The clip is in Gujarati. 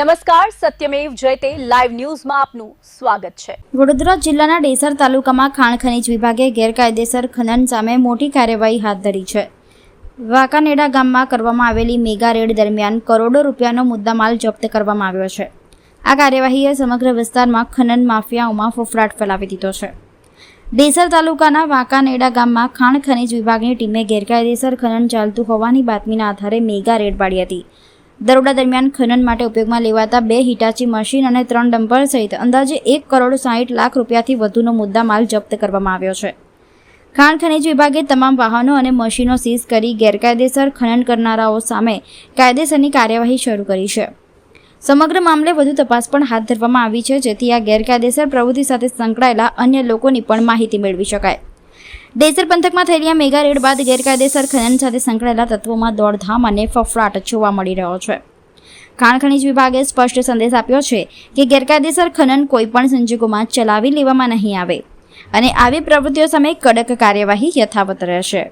નમસ્કાર, સત્યમેવ જયતે લાઈવ ન્યૂઝમાં આપનું સ્વાગત છે। વડોદરા જિલ્લાના ડેસર તાલુકામાં ખાણ ખનીજ વિભાગે ગેરકાયદેસર ખનન સામે મોટી કાર્યવાહી હાથ ધરી છે। વાંકાનેડા ગામમાં કરવામાં આવેલી મેગા રેડ દરમિયાન કરોડો રૂપિયાનો મુદ્દામાલ જપ્ત કરવામાં આવ્યો છે। આ કાર્યવાહીએ સમગ્ર વિસ્તારમાં ખનન માફિયાઓમાં ફફડાટ ફેલાવી દીધો છે। ડેસર તાલુકાના વાંકાનેડા ગામમાં ખાણ ખનીજ વિભાગની ટીમે ગેરકાયદેસર ખનન ચાલતું હોવાની બાતમીના આધારે મેગા રેડ પાડી હતી। દરોડા દરમિયાન ખનન માટે ઉપયોગમાં લેવાતા 2 હિટાચી મશીન અને 3 ડમ્પર સહિત અંદાજે 1,60,00,000 રૂપિયાથી વધુનો મુદ્દામાલ જપ્ત કરવામાં આવ્યો છે। ખાણ ખનીજ વિભાગે તમામ વાહનો અને મશીનો સીઝ કરી ગેરકાયદેસર ખનન કરનારાઓ સામે કાયદેસરની કાર્યવાહી શરૂ કરી છે। સમગ્ર મામલે વધુ તપાસ પણ હાથ ધરવામાં આવી છે, જેથી આ ગેરકાયદેસર પ્રવૃત્તિ સાથે સંકળાયેલા અન્ય લોકોની પણ માહિતી મેળવી શકાય। ડેસર પંથકમાં થયેલી મેગા રેડ બાદ ગેરકાયદેસર ખનન સાથે સંકળાયેલા તત્વોમાં દોડધામ અને ફફડાટ જોવા મળી રહ્યો છે। ખાણ ખનીજ વિભાગે સ્પષ્ટ સંદેશ આપ્યો છે કે ગેરકાયદેસર ખનન કોઈપણ સંજોગોમાં ચલાવી લેવામાં નહીં આવે અને આવી પ્રવૃત્તિઓ સામે કડક કાર્યવાહી યથાવત રહેશે।